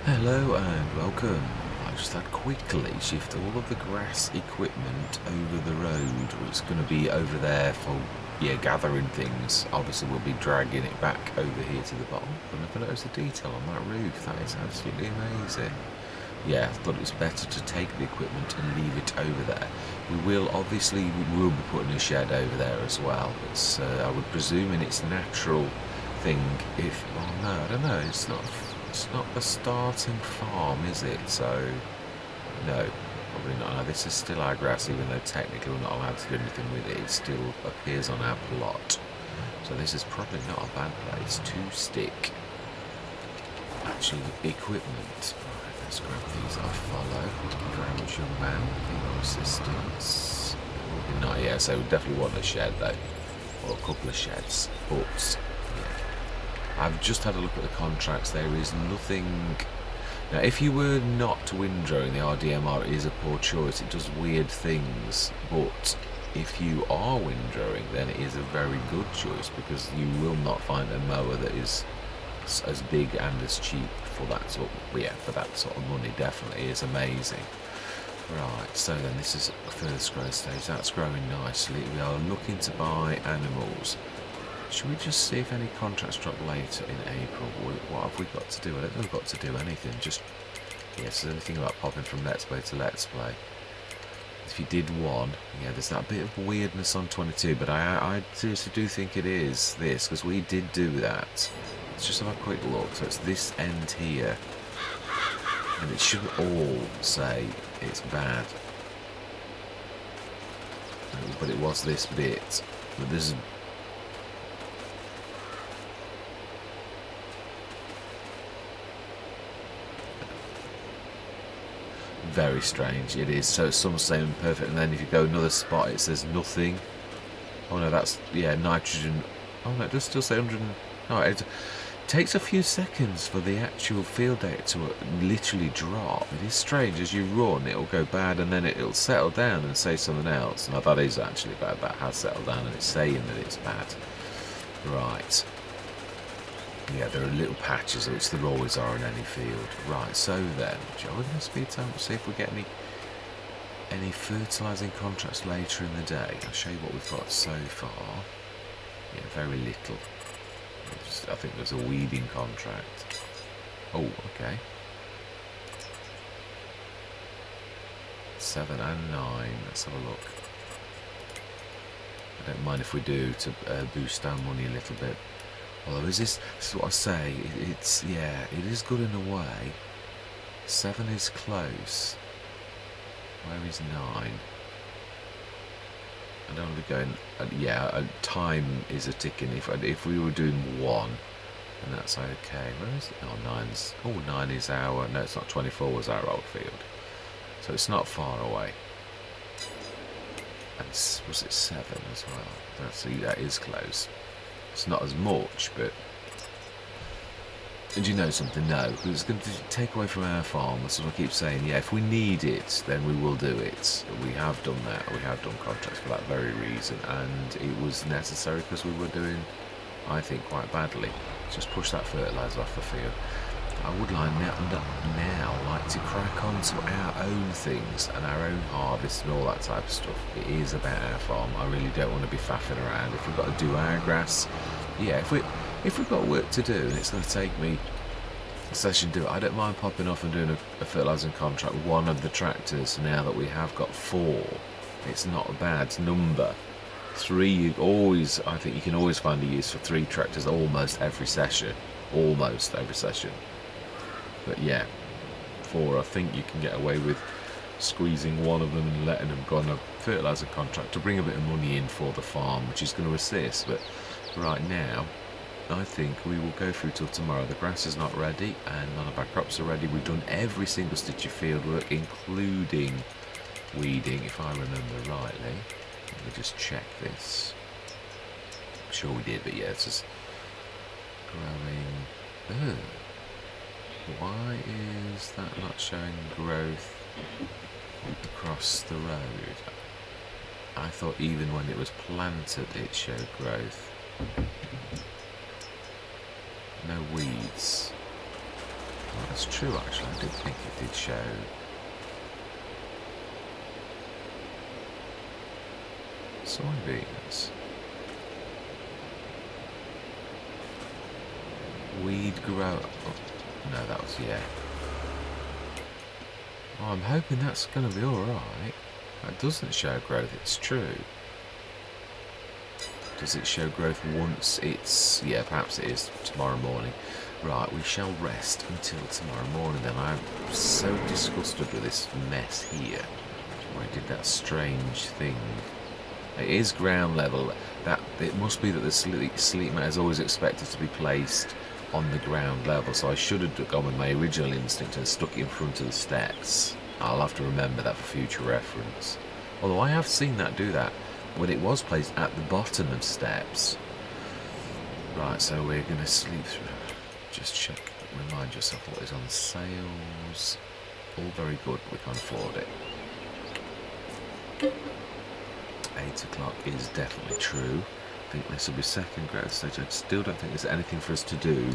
Hello and welcome. I just had to quickly shift all of the grass equipment over the road. It's going to be over there for, gathering things. Obviously we'll be dragging it back over here to the bottom. But never noticed the detail on that roof. That is absolutely amazing. Yeah, I thought it was better to take the equipment and leave it over there. We will be putting a shed over there as well. It's I would presume in its natural thing. If no, I don't know. It's not a starting farm, is it? So no, probably not. No, this is still our grass, even though technically we're not allowed to do anything with it. It still appears on our plot. So this is probably not a bad place to stick actual equipment. Right, let's grab these off. Follow. Thank you very much, young man, for your assistance. Not yet, so we definitely want a shed though, or a couple of sheds. But yeah, I've just had a look at the contracts. There is nothing. Now, if you were not windrowing, the RDMR is a poor choice. It does weird things, but if you are windrowing, then it is a very good choice because you will not find a mower that is as big and as cheap for that sort of money. Definitely is amazing. Right, so then this is a first growth stage. That's growing nicely. We are looking to buy animals. Should we just see if any contracts drop later in April? What have we got to do? I don't think we've got to do anything. Just, yes, there's anything about popping from Let's Play to Let's Play. If you did one, yeah, there's that bit of weirdness on 22, but I seriously do think it is this, because we did do that. Let's just have a quick look. So it's this end here, and it should all say it's bad. But it was this bit. But this is... very strange. It is. So some saying perfect, and then if you go another spot, it says nothing. Oh no, that's, yeah, nitrogen. Oh no, it does still say 100. No, it takes a few seconds for the actual field data to literally drop. It is strange. As you run, it'll go bad, and then it'll settle down and say something else. Now that is actually bad. That has settled down, and it's saying that it's bad. Right. Yeah, there are little patches, which there always are in any field. Right, so then, shall we going to speed time to see if we get any fertilising contracts later in the day? I'll show you what we've got so far. Yeah, very little. I think there's a weeding contract. Oh, okay. 7 and 9. Let's have a look. I don't mind if we do to boost our money a little bit. Although this is what I say, it's, yeah, it is good in a way. 7 is close. Where is 9? I don't want to be going, yeah, time is a ticking. If we were doing 1, then that's okay. Where is it? Oh, 9 is our, no, it's not, 24 was our old field. So it's not far away. And was it 7 as well? That is close. It's not as much, but... And you know something? No, because it's going to take away from our farm. That's what I keep saying. Yeah, if we need it, then we will do it. We have done that. We have done contracts for that very reason, and it was necessary because we were doing, I think, quite badly. Just push that fertiliser off the field. I would like to crack on to our own things and our own harvest and all that type of stuff. It is about our farm. I really don't want to be faffing around. If we've got to do our grass, yeah, if we've got work to do and it's going to take me a session to do it, I don't mind popping off and doing a fertilising contract with one of the tractors. Now that we have got 4, it's not a bad number. 3, I think you can always find a use for 3 tractors almost every session. Almost every session. But yeah, 4, I think you can get away with squeezing one of them and letting them go on a fertiliser contract to bring a bit of money in for the farm, which is going to assist. But right now, I think we will go through till tomorrow. The grass is not ready and none of our crops are ready. We've done every single stitch of field work, including weeding, if I remember rightly. Let me just check this. I'm sure we did, but yeah, it's just growing. Why is that not showing growth across the road? I thought even when it was planted it showed growth. No weeds. that's true actually. I did think it did show. Soybeans. Weed grow. Oh, no, that was, yeah. Oh, I'm hoping that's going to be alright. That doesn't show growth, it's true. Does it show growth once it's... Yeah, perhaps it is tomorrow morning. Right, we shall rest until tomorrow morning then. I'm so disgusted with this mess here. Where I did that strange thing. It is ground level. That it must be that the sleep mat is always expected to be placed on the ground level, so I should have gone with my original instinct and stuck it in front of the steps. I'll have to remember that for future reference. Although I have seen that do that when it was placed at the bottom of steps. Right, so we're going to sleep through. Just check, remind yourself what is on sales. All very good, we can afford it. 8 o'clock is definitely true. I think this will be second growth stage. I still don't think there's anything for us to do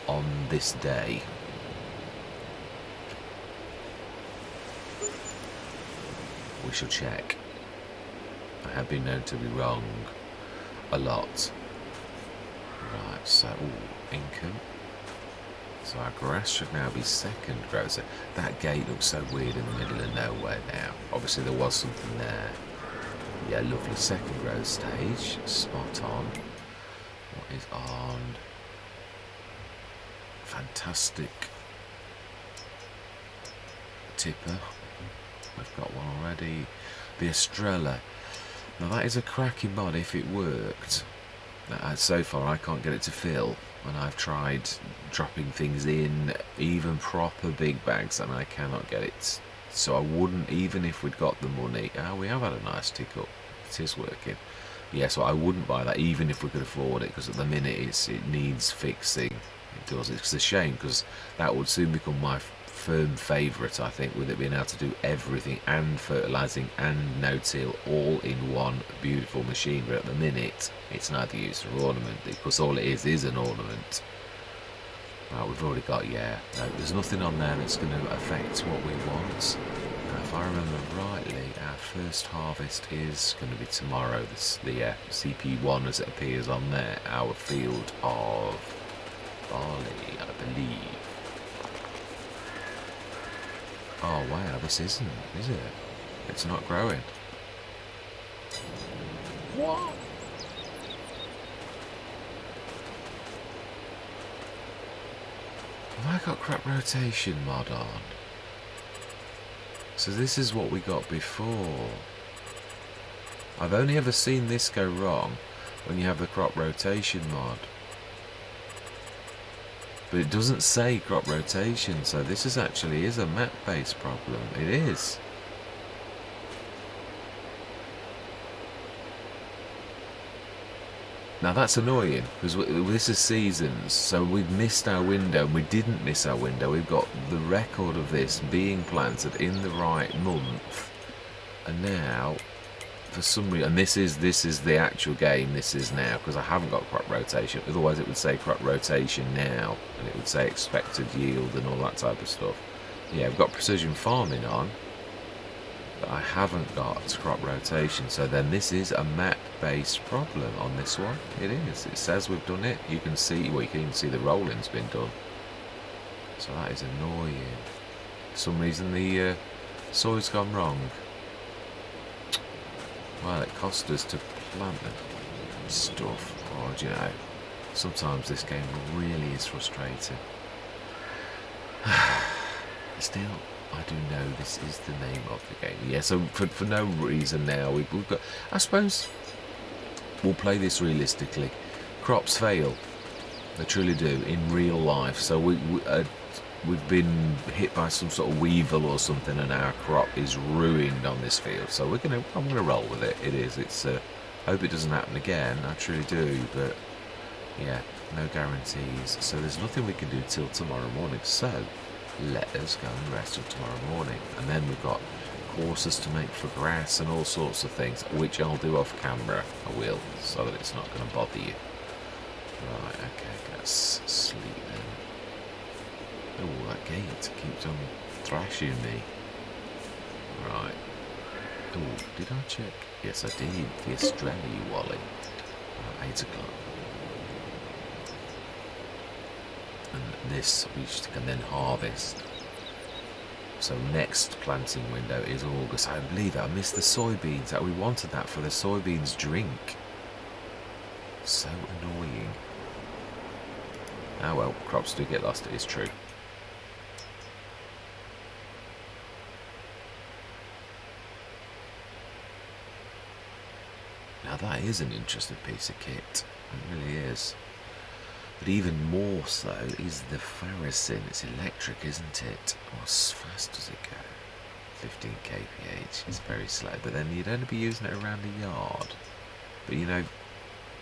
on this day. We shall check. I have been known to be wrong a lot. Right, so income. So our grass should now be second growth. So that gate looks so weird in the middle of nowhere now. Obviously there was something there. Yeah, lovely second growth stage. Spot on. What is on? Fantastic. Tipper. We've got one already. The Estrella. Now that is a cracking mod if it worked. So far I can't get it to fill. And I've tried dropping things in, even proper big bags, and I cannot get it. So I wouldn't, even if we'd got the money. We have had a nice tick up. It is working. Yeah, so I wouldn't buy that even if we could afford it, because at the minute it needs fixing. It does. It's a shame, because that would soon become my firm favourite, I think, with it being able to do everything and fertilising and no-till all in one beautiful machine. But at the minute, it's neither use or ornament, because all it is an ornament. Right, we've already got, yeah, no, there's nothing on there that's going to affect what we want. If I remember rightly, our first harvest is going to be tomorrow. The CP1 as it appears on there, our field of barley, I believe. Oh wow, this isn't, is it? It's not growing. What? Have I got crop rotation mod on? So this is what we got before. I've only ever seen this go wrong when you have the crop rotation mod. But it doesn't say crop rotation, so this is actually a map-based problem. It is. Now that's annoying, because this is seasons, so we've missed our window, and we didn't miss our window. We've got the record of this being planted in the right month, and now, for some reason, and this is the actual game, this is now, because I haven't got crop rotation. Otherwise it would say crop rotation now, and it would say expected yield and all that type of stuff. Yeah, we've got precision farming on, but I haven't got crop rotation, so then this is a map-based problem on this one. It is. It says we've done it. You can see, well, you can even see the rolling's been done. So that is annoying. For some reason the soil's gone wrong. Well, it cost us to plant the stuff. Oh, do you know, sometimes this game really is frustrating. Still, I do know this is the name of the game. Yeah, so for no reason now, we've got... I suppose we'll play this realistically. Crops fail. They truly do, in real life. So we've been hit by some sort of weevil or something, and our crop is ruined on this field. So I'm gonna roll with it. It is. It's. I hope it doesn't happen again. I truly do. But yeah, no guarantees. So there's nothing we can do till tomorrow morning. So let us go and rest till tomorrow morning, and then we've got courses to make for grass and all sorts of things, which I'll do off camera. I will, so that it's not going to bother you. Right. Okay. Let's sleep then. Oh, that gate keeps on thrashing me. Right. Oh, did I check? Yes, I did. The Australia Wally. 8 o'clock. And this we can then harvest. So next planting window is August. I believe it. I missed the soybeans. That we wanted that for the soybeans drink. So annoying. Ah well, crops do get lost. It is true. Now that is an interesting piece of kit. It really is. But even more so is the Farrisin. It's electric, isn't it? How fast does it go? 15 kph. It's very slow. But then you'd only be using it around a yard. But you know,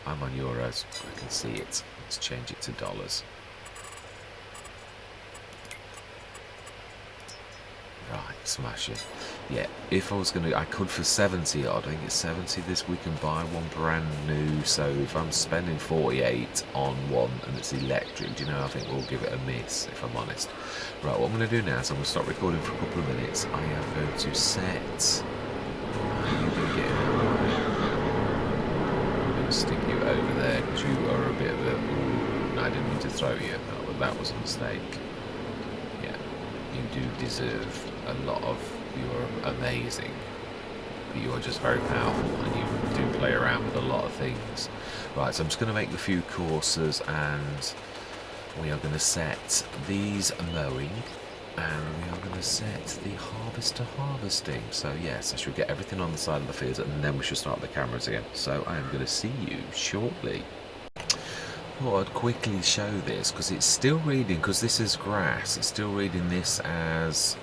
I'm on euros. I can see it. Let's change it to dollars. Right, smash it. Yeah, if I was going to, I could for 70 odd. I think it's 70 this week and buy one brand new. So if I'm spending 48 on one and it's electric, do you know, I think we'll give it a miss, if I'm honest. Right, what I'm going to do now is I'm going to stop recording for a couple of minutes. I am going to set. You're going to get in there, right? I'm going to stick you over there because you are a bit of a. Ooh, I didn't mean to throw you. That was a mistake. Yeah, you do deserve a lot of. You're amazing, but you're just very powerful and you do play around with a lot of things. Right, so I'm just going to make a few courses and we are going to set these mowing and we are going to set the harvester harvesting. So yes, I should get everything on the side of the field and then we should start the cameras again. So I am going to see you shortly. Well, I'd quickly show this because it's still reading, because this is grass, it's still reading this as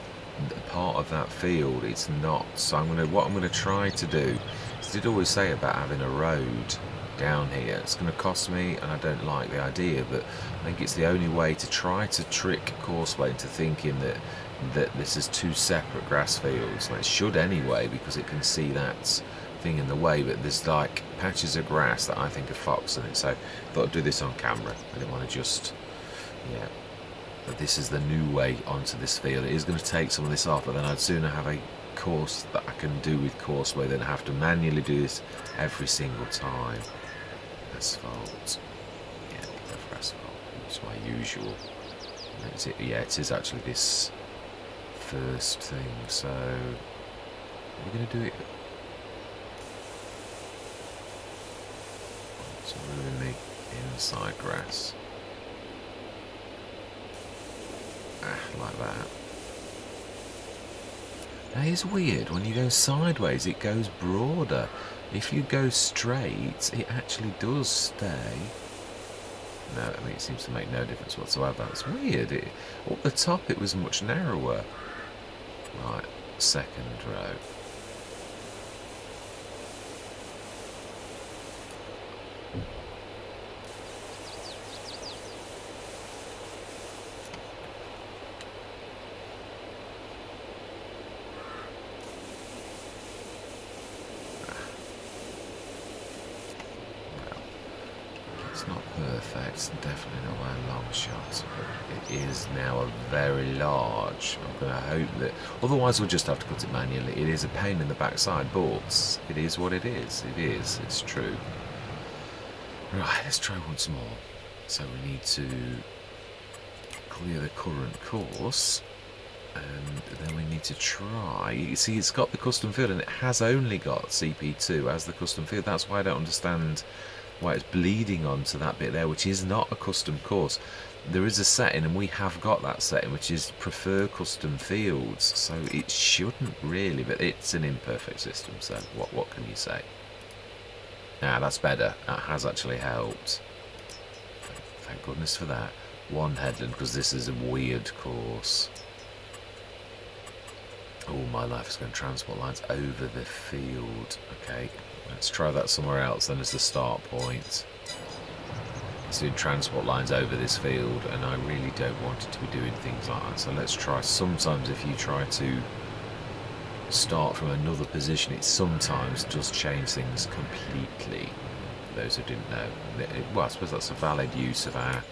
part of that field. It's not. So what I'm going to try to do is, I did always say about having a road down here. It's going to cost me and I don't like the idea, but I think it's the only way to try to trick Courseway into thinking that this is two separate grass fields. Well, it should anyway, because it can see that thing in the way, but there's like patches of grass that I think are fox in it, so I thought I'd do this on camera. I didn't want to just, yeah, but this is the new way onto this field. It is going to take some of this off, but then I'd sooner have a course that I can do with Courseway than have to manually do this every single time. Asphalt, yeah, go for asphalt. It's my usual. Yeah, it is actually this first thing, so we're going to do it. So ruin the inside grass. Like that. That is weird. When you go sideways, it goes broader. If you go straight, it actually does stay. No, I mean, it seems to make no difference whatsoever. It's weird. Up the top, it was much narrower. Right, second row. It's not perfect, it's definitely not by a long shot, but it is now a very large. I'm going to hope that, otherwise we'll just have to cut it manually. It is a pain in the backside, but it is what it is. It's true. Right, let's try once more. So we need to clear the current course, and then we need to try. You see, it's got the custom field, and it has only got CP2 as the custom field. That's why I don't understand why it's bleeding onto that bit there, which is not a custom course. There is a setting, and we have got that setting, which is prefer custom fields, so it shouldn't really, but it's an imperfect system, so what can you say? Ah, that's better. That has actually helped. Thank goodness for that. One headland, because this is a weird course. All my life is going transport lines over the field. Okay, let's try that somewhere else then as the start point. It's doing transport lines over this field, and I really don't want it to be doing things like that. So let's try. Sometimes if you try to start from another position, it sometimes does change things completely. For those who didn't know. Well, I suppose that's a valid use of our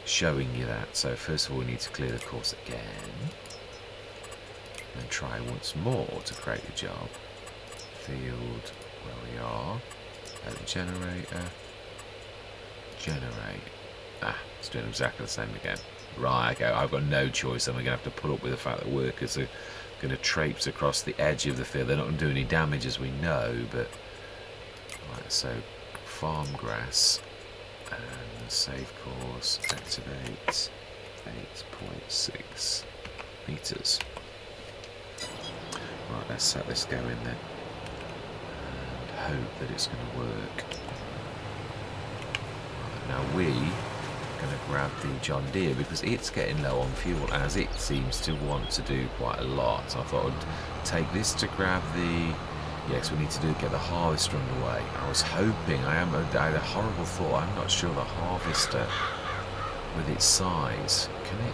showing you that. So first of all, we need to clear the course again, and try once more to create the job. Field, where we are, at generator, generate. It's doing exactly the same again. Right, okay, I've got no choice. I'm going to have to put up with the fact that workers are going to traipse across the edge of the field. They're not going to do any damage, as we know, but... Right, so farm grass, and save course, activate 8.6 meters. Right, let's set this going then, and hope that it's going to work. Right, now we are going to grab the John Deere because it's getting low on fuel, as it seems to want to do quite a lot. So I thought I'd take this to grab the... Yes, we need to get the harvester underway. I was hoping, I had a horrible thought, I'm not sure the harvester, with its size, can it...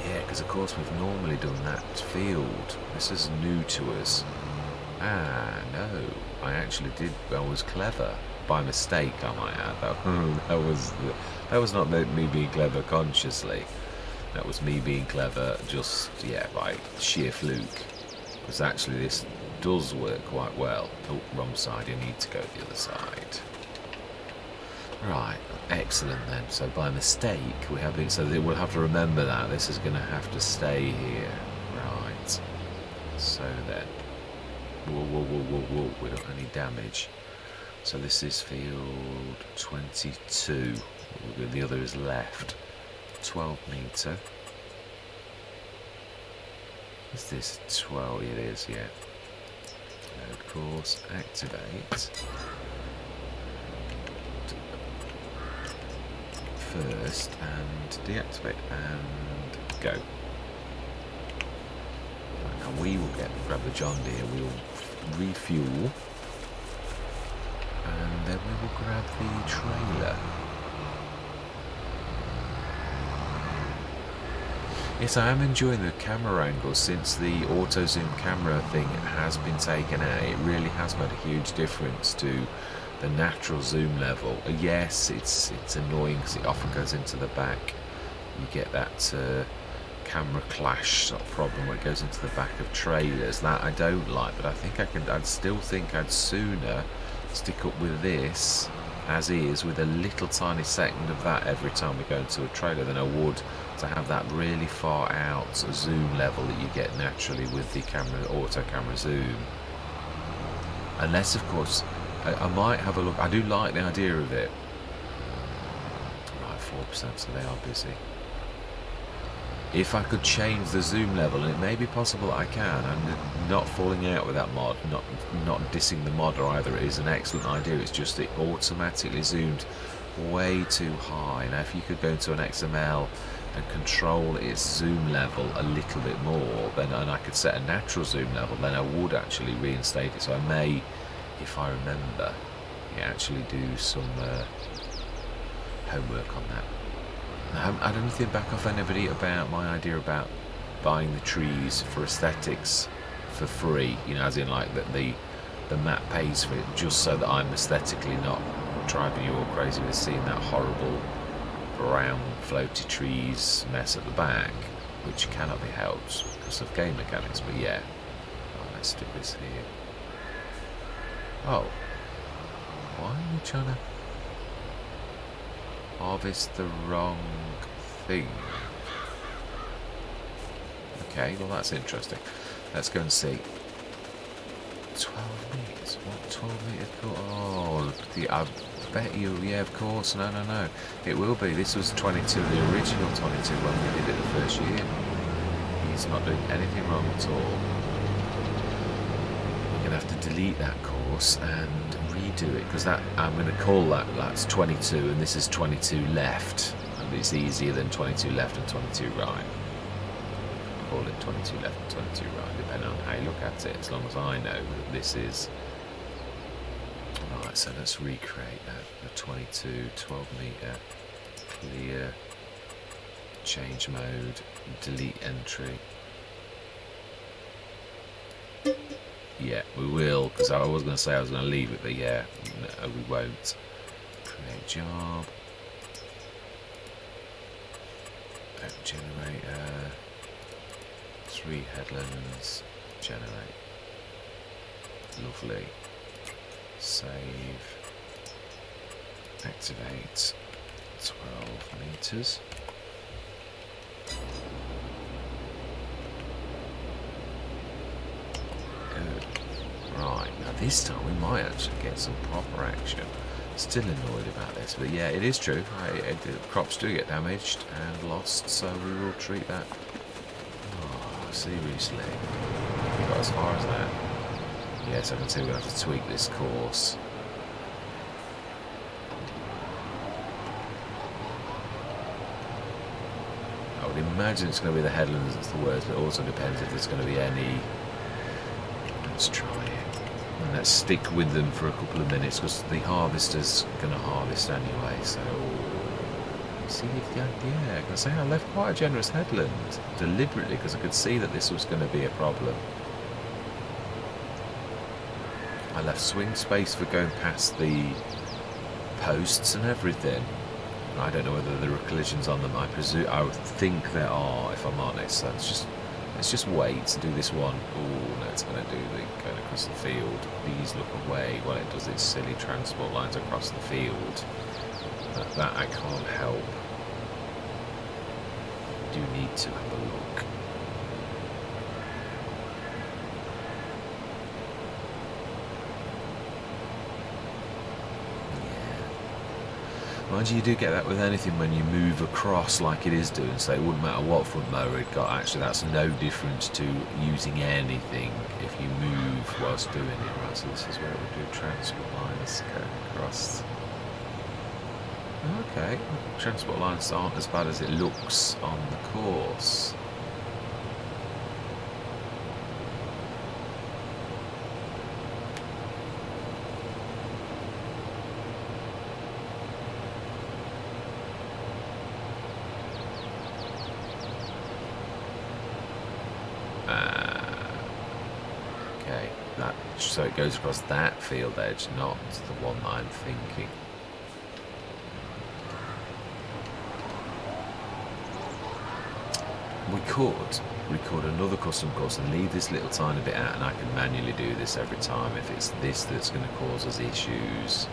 Yeah, because of course we've normally done that field. This is new to us. No, I actually did, I was clever. By mistake, I might add. That was not me being clever consciously. That was me being clever just, yeah, by sheer fluke. Because actually this does work quite well. Oh, wrong side, you need to go the other side. Right, excellent then. So by mistake, we have been, so we'll have to remember that. This is going to have to stay here. Right. So then, whoa, we don't have any damage. So this is field 22. The other is left. 12 metre. Is this 12? It is, yeah. Load course, activate. First, and deactivate, and go. Right, now we will grab the John Deere, we will refuel, and then we will grab the trailer. Yes, I am enjoying the camera angle since the auto zoom camera thing has been taken out. It really has made a huge difference to the natural zoom level. Yes, it's annoying because it often goes into the back. You get that camera clash sort of problem where it goes into the back of trailers. That I don't like, but I think I'd still think I'd sooner stick up with this as is, with a little tiny second of that every time we go into a trailer, than I would to have that really far out zoom level that you get naturally with the auto camera zoom. Unless, of course, I might have a look. I do like the idea of it. Right, 4%, so they are busy. If I could change the zoom level, and it may be possible that I can, I'm not falling out with that mod, not dissing the mod either. It is an excellent idea. It's just it automatically zoomed way too high. Now if you could go into an XML and control its zoom level a little bit more, then, and I could set a natural zoom level, then I would actually reinstate it. So I may, if I remember, actually do some homework on that. I haven't had anything back off anybody about my idea about buying the trees for aesthetics for free, you know, as in like that the map pays for it, just so that I'm aesthetically not driving you all crazy with seeing that horrible brown floaty trees mess at the back, which cannot be helped because of game mechanics. But yeah, let's do this here. Oh, why are you trying to harvest the wrong thing? Okay, well that's interesting. Let's go and see. 12 metres? What 12 metre course? Oh, I bet you, yeah, of course. No. It will be. This was 22, the original 22 when we did it the first year. He's not doing anything wrong at all. We're going to have to delete that course and redo it, because that, I'm going to call that's 22, and this is 22 left. And it's easier than 22 left and 22 right. Call it 22 left and 22 right, depending on how you look at it, as long as I know that this is. Right, so let's recreate that. The 22, 12 metre, clear, change mode, delete entry. Yeah, we will, because I was going to say I was going to leave it, but yeah, no, we won't. Create job. Generator. 3 headlands. Generate. Lovely. Save. Activate. 12 meters. Good. Right, now this time we might actually get some proper action. Still annoyed about this, but yeah, it is true. Crops do get damaged and lost, so we will treat that. Oh, seriously. We got as far as that. Yes, I can see we have to tweak this course. I would imagine it's going to be the headlands that's the worst, but it also depends if there's going to be any. Let's try it. And let's stick with them for a couple of minutes because the harvester's going to harvest anyway. So, see, yeah, I can say I left quite a generous headland deliberately because I could see that this was going to be a problem. I left swing space for going past the posts and everything. I don't know whether there are collisions on them. I would think there are, if I'm honest. So let's just wait and do this one. Oh, no, it's going to do the going across the field. These look away while it does its silly transport lines across the field. That I can't help. I do need to have a look. Mind you, do get that with anything when you move across like it is doing, so it wouldn't matter what front mower it got. Actually, that's no different to using anything if you move whilst doing it. Right, so this is where we do transport lines going across. Okay, transport lines aren't as bad as it looks on the course. Okay, so it goes across that field edge, not the one that I'm thinking. We could record another custom course and leave this little tiny bit out, and I can manually do this every time if it's this that's going to cause us issues.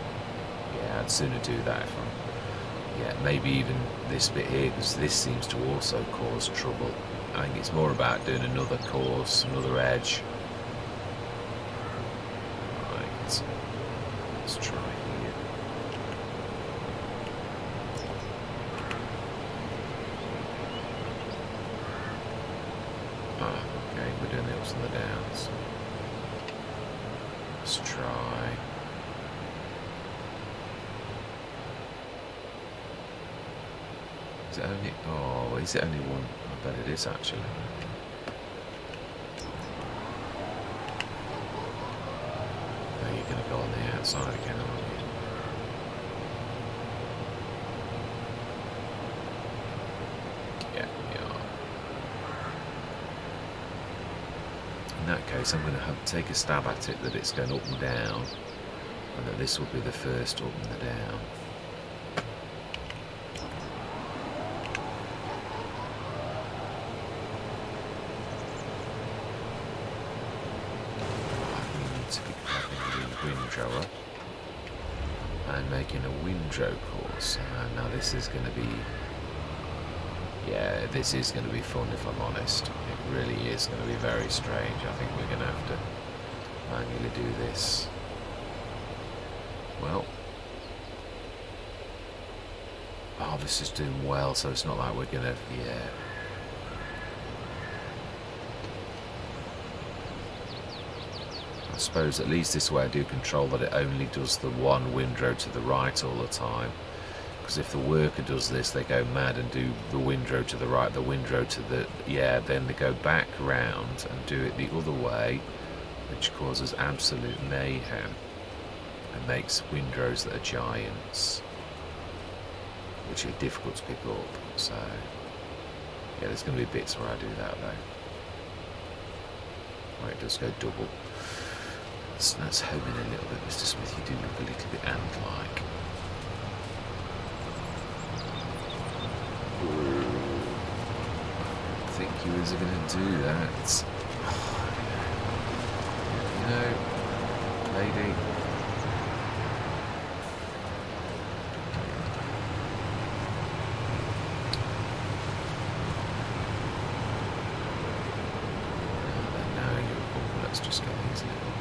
Yeah, I'd sooner do that if I'm... Yeah, maybe even this bit here, because this seems to also cause trouble. I think it's more about doing another course, another edge. Right, let's try here. Okay, we're doing the ups and the downs. Let's try. Is it only... Oh, is it only one? I bet it is actually. Oh, you're going to go on the outside again, aren't you? Yeah, we are. In that case, I'm going to take a stab at it that it's going up and down, and that this will be the first up and the down. Windrower and making a windrow course. Now this is going to be, yeah, this is going to be fun if I'm honest. It really is going to be very strange. I think we're going to have to manually do this. Well, harvest is doing well, so it's not like we're going to, yeah. I suppose at least this way I do control that it only does the one windrow to the right all the time. Because if the worker does this, they go mad and do the windrow to the right, the windrow to the... Yeah, then they go back round and do it the other way, which causes absolute mayhem. And makes windrows that are giants, which are difficult to pick up. So, yeah, there's going to be bits where I do that though. Where it does go double. Let's home in a little bit, Mr. Smith. You do look a little bit ant-like. think you was going to do that. You know, lady. Let's just get these little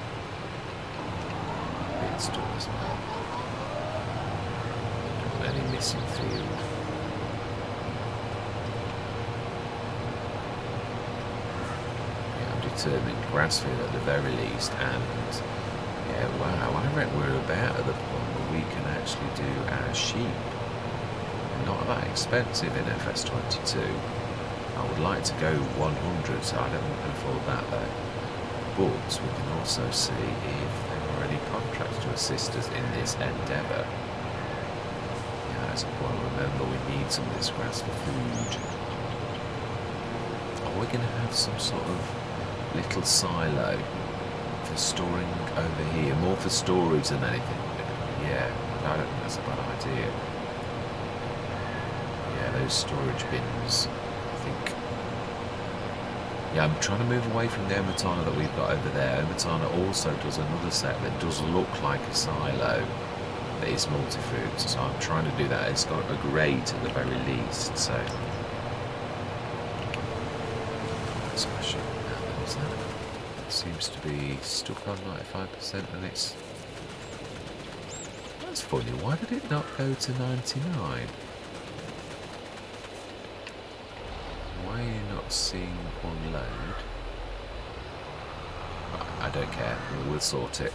bits done as well. Don't want any missing field. Yeah, I'm determined grass field at the very least, and yeah, wow, I reckon we're about at the point where we can actually do our sheep. Not that expensive in FS22. I would like to go 100, so I don't want to afford that though. But we can also see if there are any contracts to assist us in this endeavour. Yeah, as well, remember we need some of this grass for food. Are we going to have some sort of little silo for storing over here? More for storage than anything. Yeah, I don't think that's a bad idea. Yeah, those storage bins, I think. Yeah, I'm trying to move away from the Omatana that we've got over there. Omatana also does another set that does look like a silo that is multi-food, so I'm trying to do that. It's got a grate at the very least, so... Smash it. What was that? It seems to be stuck on 95% and it's... That's funny, why did it not go to 99? Why are you not seeing unload? I don't care, we'll sort it.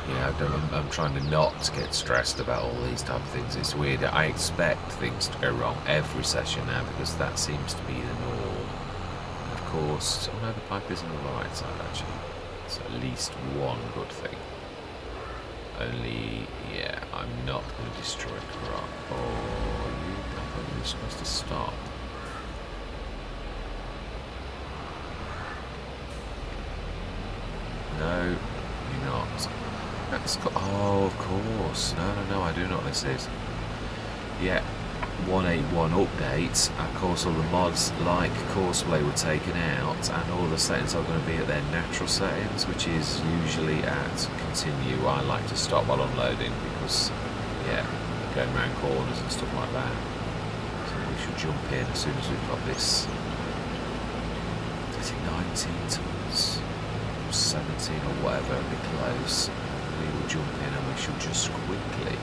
Yeah, I'm trying to not get stressed about all these type of things. It's weird, I expect things to go wrong every session now because that seems to be the norm. And of course, oh no, the pipe is on the right side actually. So at least one good thing. Only, yeah, I'm not going to destroy crop. Oh, I thought you were supposed to stop. No, you're not. That's oh, of course. No, I do know what this is. Yeah, 181 updates. Of course, all the mods like Courseplay were taken out, and all the settings are going to be at their natural settings, which is usually at continue. I like to stop while unloading because, yeah, going around corners and stuff like that. So we should jump in as soon as we've got this. Is it 19 tons? 17 or whatever, a bit close. We will jump in and we should just quickly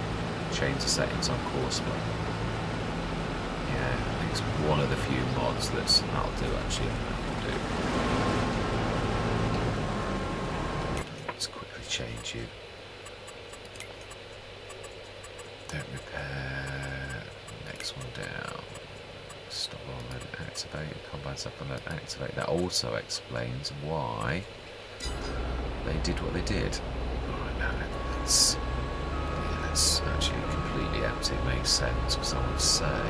change the settings on Courseplay. Yeah, I think it's one of the few mods that'll do actually. Let's quickly change you. Don't repair. Next one down. Stop on and activate. Combines up on that activate. That also explains why they did what they did. Alright, now let's actually completely empty. It makes sense because I would say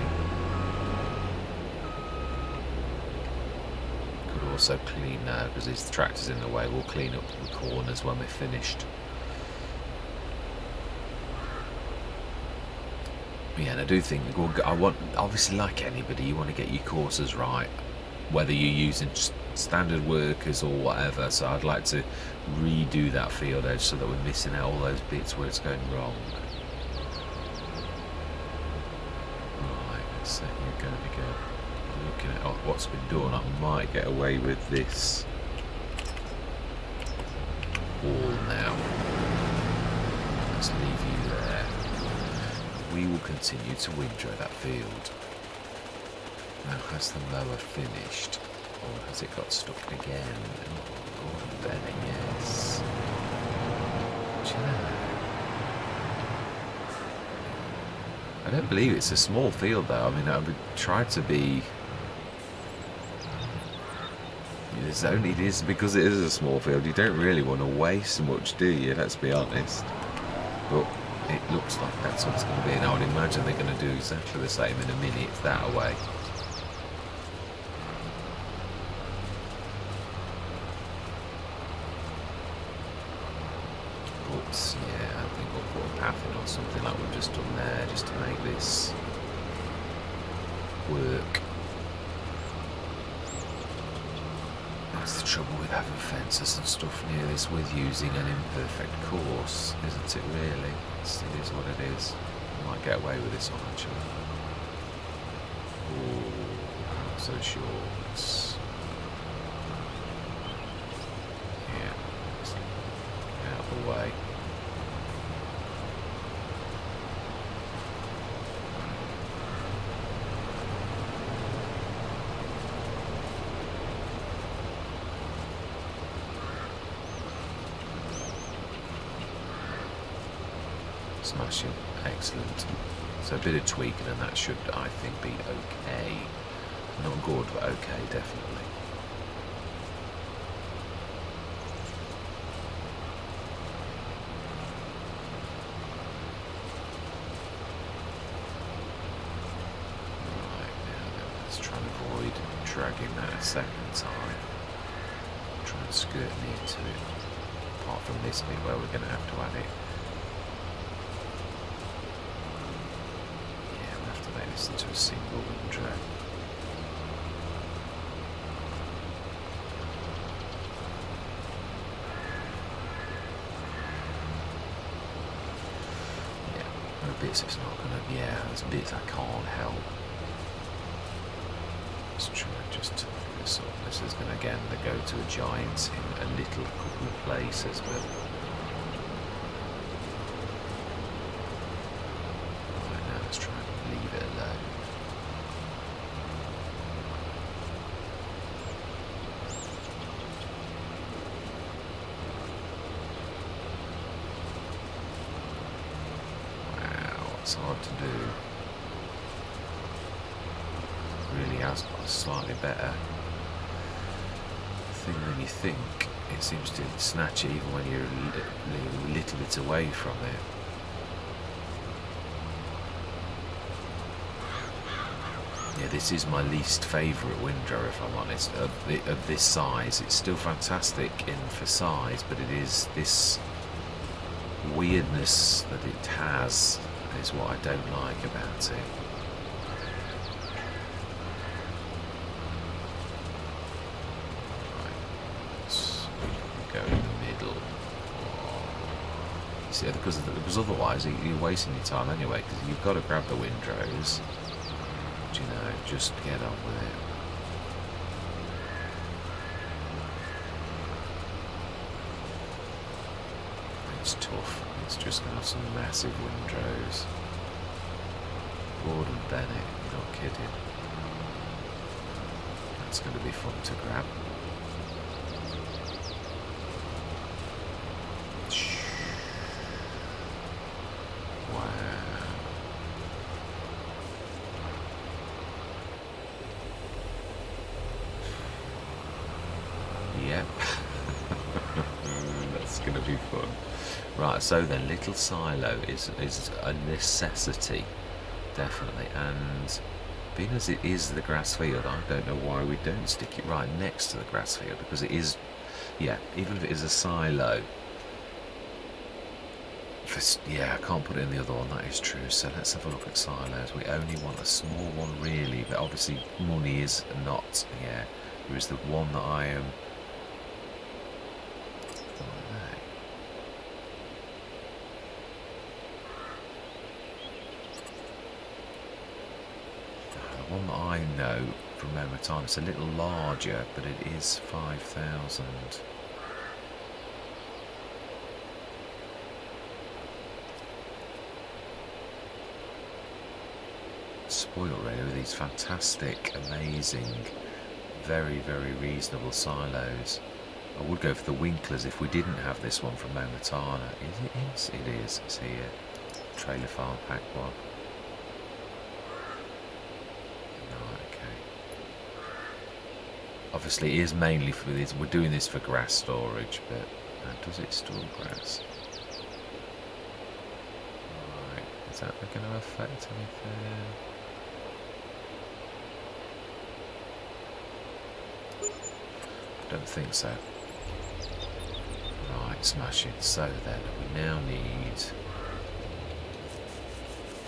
could also clean now because this tractor's in the way. We'll clean up the corners when we're finished. Yeah, and I do think I want, obviously, like anybody, you want to get your courses right, whether you're using standard workers or whatever. So I'd like to redo that field edge so that we're missing out all those bits where it's going wrong. Right, so you're going to be good. Looking at what's been done, I might get away with this wall now. Let's leave you there. We will continue to windrow that field. Now, has the mower finished? Or has it got stuck again? Oh, Ben, yes. Do you know? I don't believe it's a small field though. I mean, I would try to be... It is because it is a small field. You don't really want to waste much, do you? Let's be honest. But it looks like that's what it's going to be, and I would imagine they're going to do exactly the same in a minute that way. But yeah, I think we'll put a path in or something like we've just done there, just to make this work. That's the trouble with having fences and stuff near this with using an imperfect course, isn't it really? It is what it is. I might get away with this one actually. Ooh, not so sure. Yeah, just out of the way. Smashing, excellent. So a bit of tweaking and that should, I think, be okay. Not good, but okay, definitely. Right, now then, let's try and avoid dragging that a second time. Try and skirt near to it, apart from this bit where we're going to have to add it. Into a single wind drag. Yeah, there are bits it's not gonna. Yeah, there's bits I can't help. Let's try just to look this up. This is gonna again go to a giant in a little couple of places, but. It's hard to do. Really has got a slightly better thing than you think. It seems to snatch it even when you're a little bit away from it. Yeah, this is my least favourite windrow, if I'm honest, of this size. It's still fantastic for size, but it is this weirdness that it has is what I don't like about it. Right, let's go in the middle. You see, because otherwise you're wasting your time anyway, because you've got to grab the windrows. But, you know, just get on with it. It's tough. It's just going to have some massive windrows. Gordon Bennett, you're not kidding. That's going to be fun to grab. Wow. Yep. That's going to be fun. Right, so then little silo is a necessity, definitely, and being as it is the grass field, I don't know why we don't stick it right next to the grass field, because it is, yeah, even if it is a silo, yeah, I can't put it in the other one, that is true. So let's have a look at silos. We only want a small one really, but obviously money is not, yeah, there is the one that I am. One that I know from memory time, it's a little larger, but it is 5,000. Spoiled really with these fantastic, amazing, very, very reasonable silos. I would go for the Winklers if we didn't have this one from Momatana. It is. It's here. Trailer Farm Pack 1. Obviously it is mainly for this, we're doing this for grass storage, but does it store grass? Right, is that going to affect anything? I don't think so. Right, smashing. So then we now need...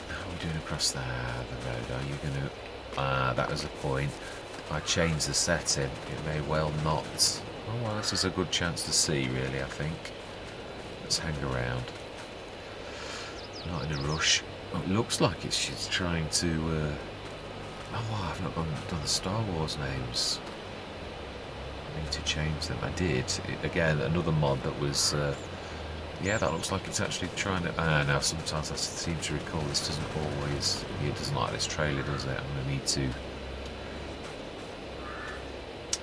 How are we doing across the road? Are you going to... That was the point. If I change the setting, it may well not. Oh well, this is a good chance to see, really, I think. Let's hang around. Not in a rush. Oh, it looks like she's trying to... Oh, I've not done the Star Wars names. I need to change them. I did. Again, another mod that was... yeah, that looks like it's actually trying to... now, sometimes I seem to recall this doesn't always... It doesn't like this trailer, does it? I'm going to need to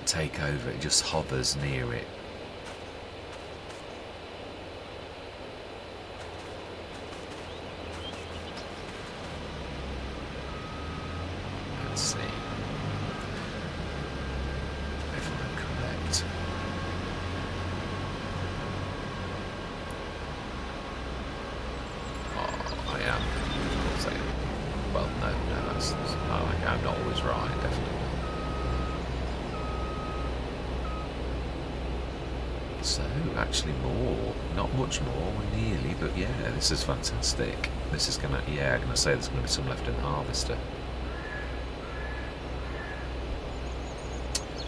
take over. It just hovers near it. Let's see. If I'm correct. Oh, I am. Of course I am. Well, no, that's... I'm not always right, definitely. So, actually more. Not much more, nearly, but yeah, this is fantastic. This is gonna, yeah, I'm gonna say there's gonna be some left in the harvester.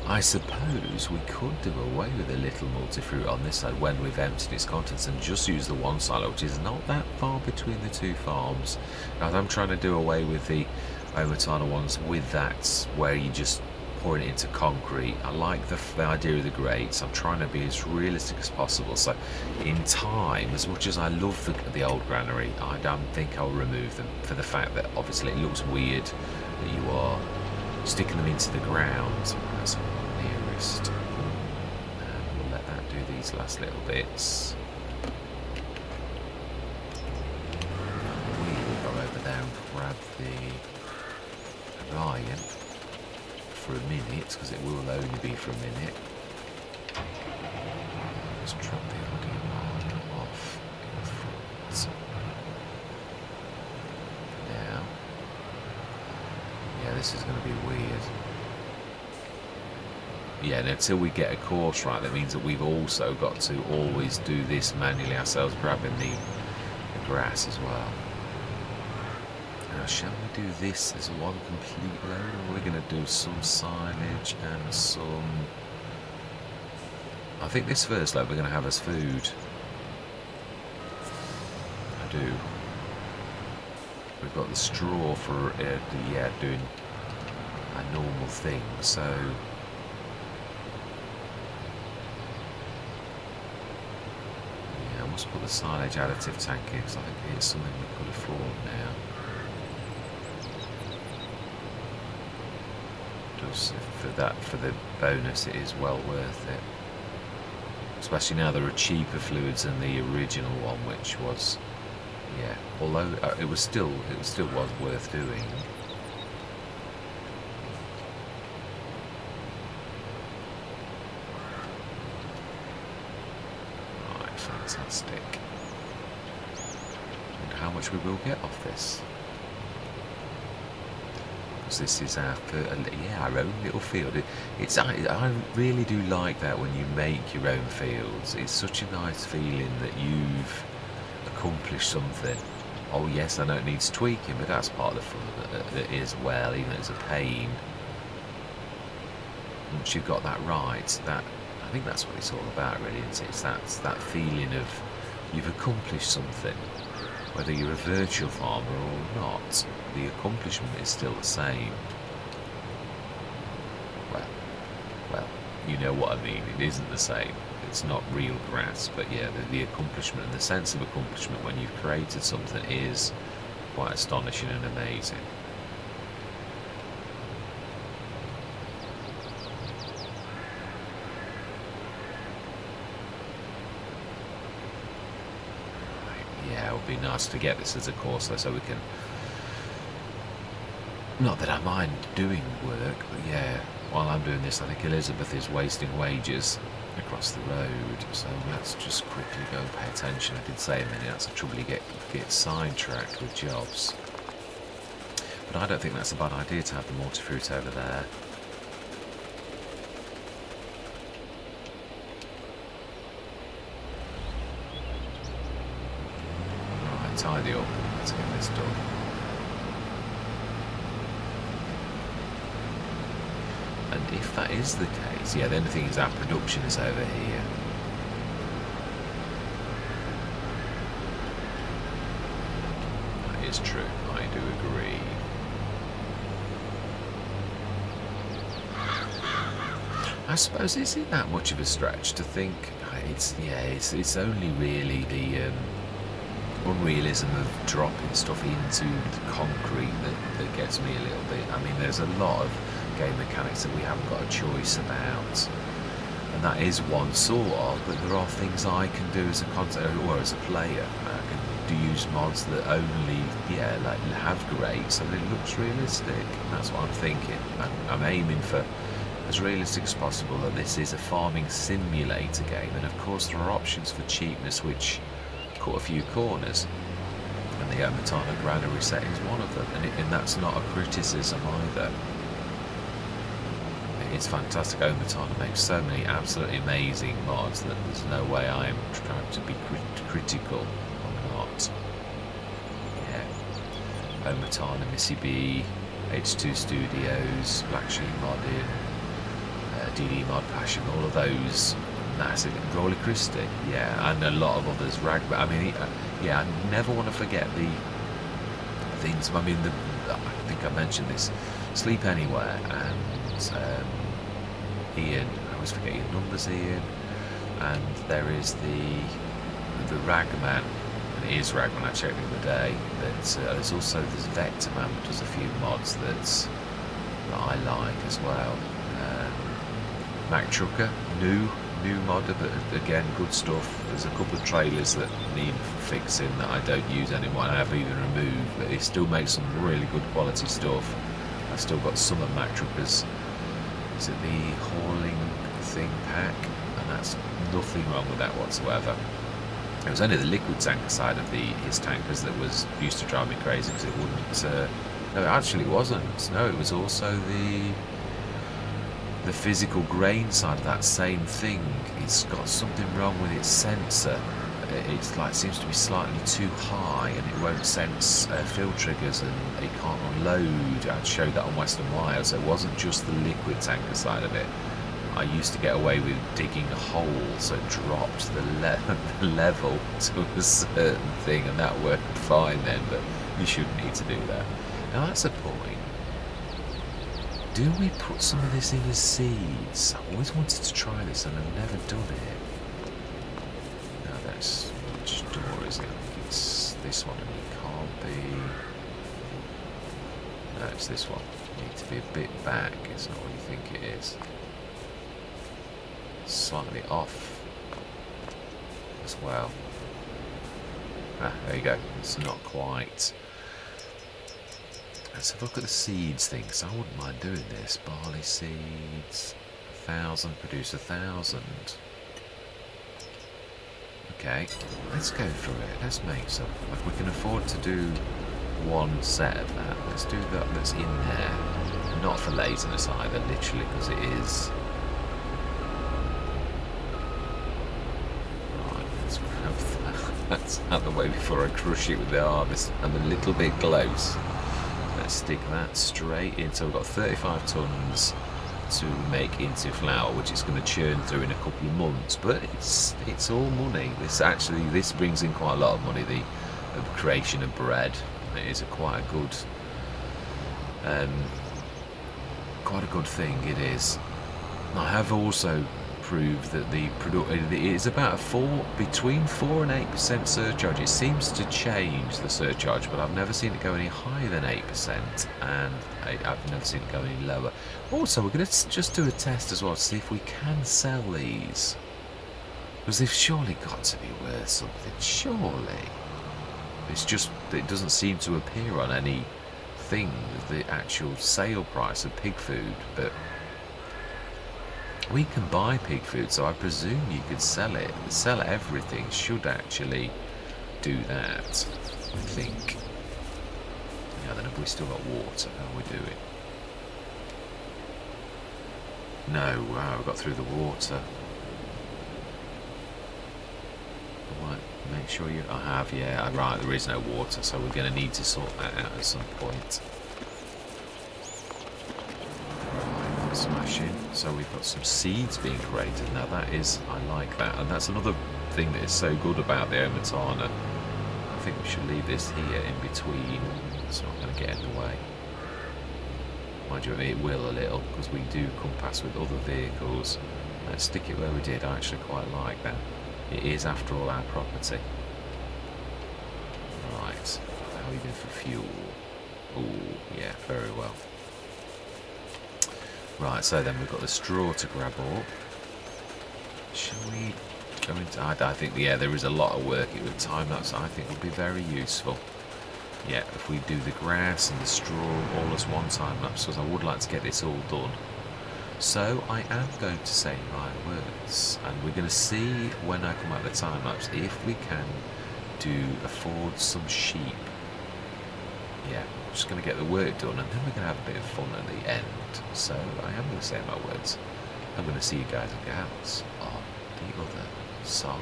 I suppose we could do away with a little multi-fruit on this side when we've emptied its contents and just use the one silo, which is not that far between the two farms. Now, I'm trying to do away with the Omatana ones with that, where you just pouring it into concrete. I like the idea of the grates. I'm trying to be as realistic as possible. So in time, as much as I love the old granary, I don't think I'll remove them for the fact that obviously it looks weird that you are sticking them into the ground. That's nearest. And we'll let that do these last little bits. We'll go over there and grab the Orion for a minute, because it will only be for a minute. Let's drop the audio line off in front. Now, yeah, this is going to be weird. Yeah, and until we get a course right, that means that we've also got to always do this manually ourselves, grabbing the grass as well. Now, shall we do this as one complete load, or are we going to do some silage and some... I think this first load we're going to have as food. I do. We've got the straw for doing a normal thing, so... Yeah, I must put the silage additive tank in, because I think it's something we could afford now. For the bonus, it is well worth it, especially now there are cheaper fluids than the original one, which was, yeah, although it still was worth doing. Right, fantastic. And how much we will get off this? This is our own little field. I really do like that when you make your own fields. It's such a nice feeling that you've accomplished something. Oh yes, I know it needs tweaking, but that's part of the fun of it as well, even though it's a pain. Once you've got that right, I think that's what it's all about, really, isn't it? It's that feeling of you've accomplished something. Whether you're a virtual farmer or not, the accomplishment is still the same. Well, you know what I mean. It isn't the same. It's not real grass, but yeah, the accomplishment and the sense of accomplishment when you've created something is quite astonishing and amazing. Yeah, it would be nice to get this as a course though, so we can... Not that I mind doing work, but yeah, while I'm doing this, I think Elizabeth is wasting wages across the road, so let's just quickly go and pay attention. I did say a minute, that's the trouble, you get sidetracked with jobs. But I don't think that's a bad idea to have the multi-fruit over there. Right, tidy up, let's get this done. And if that is the case, yeah, the only thing is our production is over here. That is true, I do agree. I suppose is it that much of a stretch to think it's only really the unrealism of dropping stuff into the concrete that gets me a little bit. I mean, there's a lot of game mechanics that we haven't got a choice about, and that is one sort of, but there are things I can do as a content or as a player. I can use mods that only like have grade so that it looks realistic, and that's what I'm thinking. I'm aiming for as realistic as possible, that this is a farming simulator game, and of course there are options for cheapness which cut a few corners, and the Omatana granary setting is one of them, and that's not a criticism either. It's fantastic. Omatana makes so many absolutely amazing mods that there's no way I'm trying to be critical. I'm not. Yeah. Omatana, Missy B, H2 Studios, Black Sheep Modding, DD Mod Passion, all of those massive. Rolly Christie, yeah, and a lot of others. Ragba. I mean, yeah, I never want to forget the things. I mean, I think I mentioned this. Sleep Anywhere and Ian. I always forget your numbers, Ian. And there is the Ragman. And it is Ragman. I checked the other day. There's also this Vector Man, which does a few mods that I like as well. Mac Trucker, new modder, but again, good stuff. There's a couple of trailers that need fixing that I don't use anymore, and I have even removed, but it still makes some really good quality stuff. I've still got some of Mac Trucker's, is it the hauling thing pack, and that's nothing wrong with that whatsoever. It was only the liquid tanker side of his tankers that used to drive me crazy, because it wouldn't, no, actually it wasn't. No, it was also the physical grain side of that same thing. It's got something wrong with its sensor. It's like, seems to be slightly too high, and it won't sense fill triggers, and it can't unload. I'd showed that on Western Wire, so it wasn't just the liquid tanker side of it. I used to get away with digging a hole, so it dropped the level to a certain thing, and that worked fine then, but you shouldn't need to do that. Now that's a point. Do we put some of this in as seeds? I've always wanted to try this and I've never done it. No, that's which door is it? I think it's this one, and it can't be. No, it's this one. You need to be a bit back. It's not what you think it is. It's slightly off as well. Ah, there you go. It's not quite. Let's have a look at the seeds thing, because I wouldn't mind doing this. Barley seeds, 1,000, produce 1,000. Okay, let's go for it. Let's make some. Like, we can afford to do one set of that. Let's do that that's in there. Not for laziness either, literally, because it is. Right, let's grab that. That's out of the way before I crush it with the harvest. I'm a little bit close. Let's stick that straight in. So we've got 35 tons to make into flour, which is going to churn through in a couple of months. But it's all money. This brings in quite a lot of money. The creation of bread. It is quite a good thing. It is. I have also proved that it is about between 4 and 8% surcharge. It seems to change the surcharge, but I've never seen it go any higher than 8%, and I've never seen it go any lower. Also, we're going to just do a test as well to see if we can sell these, because they've surely got to be worth something. Surely, it doesn't seem to appear on any thing, the actual sale price of pig food, but we can buy pig food, so I presume you could sell it. Sell everything should actually do that, I think. Yeah, then have we still got water? How are we doing? No, wow, we got through the water. Right, make sure I have, yeah, right, there is no water, so we're going to need to sort that out at some point. Right, let's Smashing. So we've got some seeds being created. Now that is, I like that. And that's another thing that is so good about the Omatana. I think we should leave this here in between. It's not going to get in the way. Mind you, it will a little, because we do come past with other vehicles. Let's stick it where we did. I actually quite like that. It is, after all, our property. Right. How are we doing for fuel? Oh, yeah, very well. Right, so then we've got the straw to grab up. Shall we go into... I think, yeah, there is a lot of work with time-lapse. I think would be very useful. Yeah, if we do the grass and the straw all as one time-lapse, because I would like to get this all done. So I am going to say my words, and we're going to see when I come out of the time-lapse if we can afford some sheep. Yeah, I'm just going to get the work done, and then we're going to have a bit of fun at the end. So I am going to say my words. I'm going to see you guys and gals on the other side.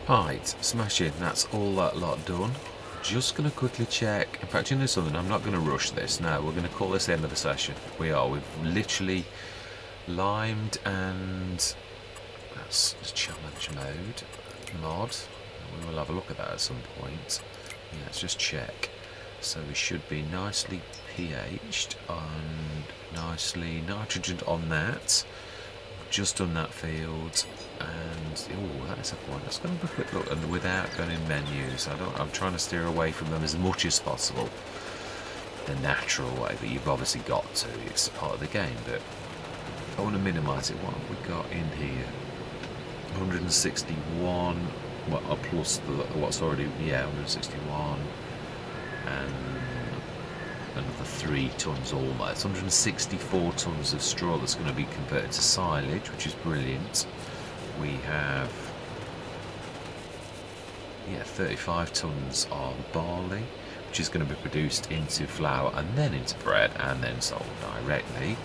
Right, smashing. That's all that lot done. Just going to quickly check. In fact, you know something? I'm not going to rush this. No, we're going to call this the end of the session. We are. We've literally limed, and that's challenge mode mod. We will have a look at that at some point. Yeah, let's just check. So we should be nicely pH'd and nicely nitrogen on that. Just done that field, and oh, that is a point. Let's go and have a quick look, and without going in menus. I'm trying to steer away from them as much as possible. The natural way, but you've obviously got to. It's part of the game, but I want to minimise it. What have we got in here? 161. Well, plus what's already 161, and another 3 tons almost. 164 tons of straw that's going to be converted to silage, which is brilliant. We have 35 tons of barley, which is going to be produced into flour and then into bread and then sold directly.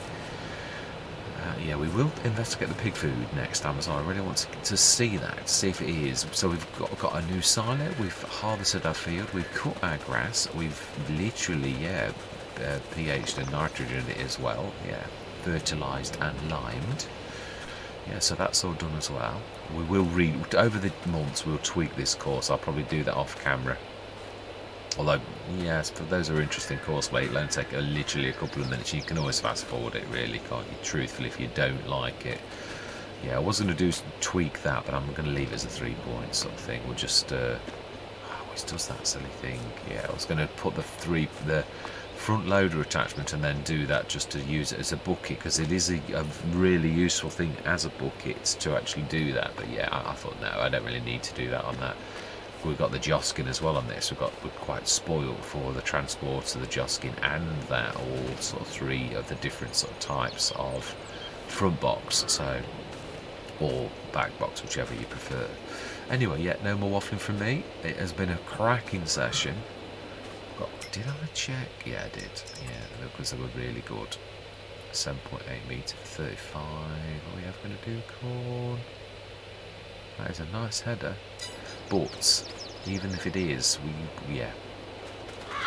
We will investigate the pig food next time as well. I really want to see that, to see if it is. So we've got a new silo, we've harvested our field, we've cut our grass, we've literally, pH'd and nitrogened it as well, fertilised and limed. So that's all done as well. We will over the months, we'll tweak this course. I'll probably do that off camera. Although, yes, for those who are interested in course weight, it'll only take literally a couple of minutes. You can always fast forward it, really, can't you? Truthfully, if you don't like it. I was going to tweak that, but I'm going to leave it as a 3-point sort of thing. We'll just, always does that silly thing. I was going to put the front loader attachment and then do that just to use it as a bucket, because it is a really useful thing as a bucket to actually do that. But I thought, no, I don't really need to do that on that. We've got the Joskin as well on this. We're quite spoiled for the transport of the Joskin and that, all sort of 3 of the different sort of types of front box, so, or back box, whichever you prefer. Anyway, no more waffling from me. It has been a cracking session. Did I check? Yeah, I did. Because they were really good. 7.8 metre for 35. Are we ever going to do corn? That is a nice header. But even if it is,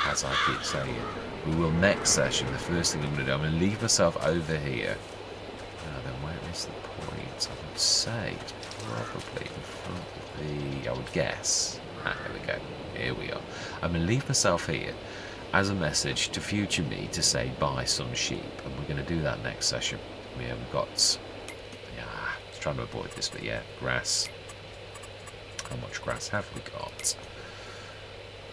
as I keep saying, we will next session. The first thing I'm going to do, I'm going to leave myself over here. Now then, where is the point? I would say it's probably in front of I would guess. There we go. Here we are. I'm going to leave myself here as a message to future me to say buy some sheep, and we're going to do that next session. We have got, trying to avoid this, but grass. How much grass have we got?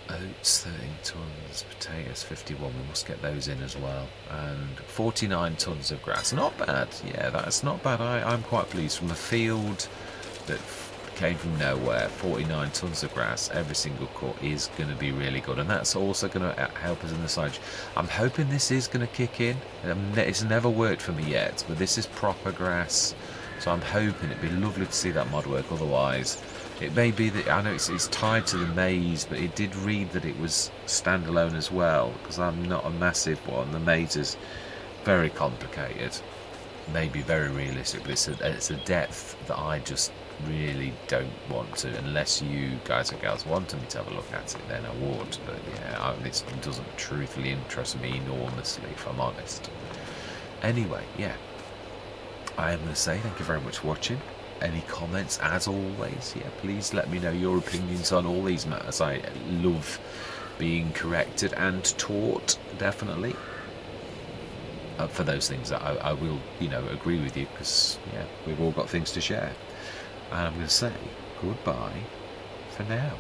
Oats 13 tons, potatoes 51, we must get those in as well, and 49 tons of grass. Not bad, that's not bad. I'm quite pleased. From a field that came from nowhere, 49 tons of grass, every single cut is going to be really good, and that's also going to help us in the silage. I'm hoping this is going to kick in. It's never worked for me yet, but this is proper grass, so I'm hoping it'd be lovely to see that mod work. Otherwise, it may be that, I know it's tied to the maize, but it did read that it was standalone as well, because I'm not a massive one. The maize is very complicated, maybe very realistic, but it's a depth that I just really don't want to. Unless you guys and gals wanted me to have a look at it, then I would. But this doesn't truthfully interest me enormously, if I'm honest. Anyway, I am going to say thank you very much for watching. Any comments, as always, please let me know your opinions on all these matters. I love being corrected and taught, definitely. For those things that I will, agree with you, because, we've all got things to share. And I'm going to say goodbye for now.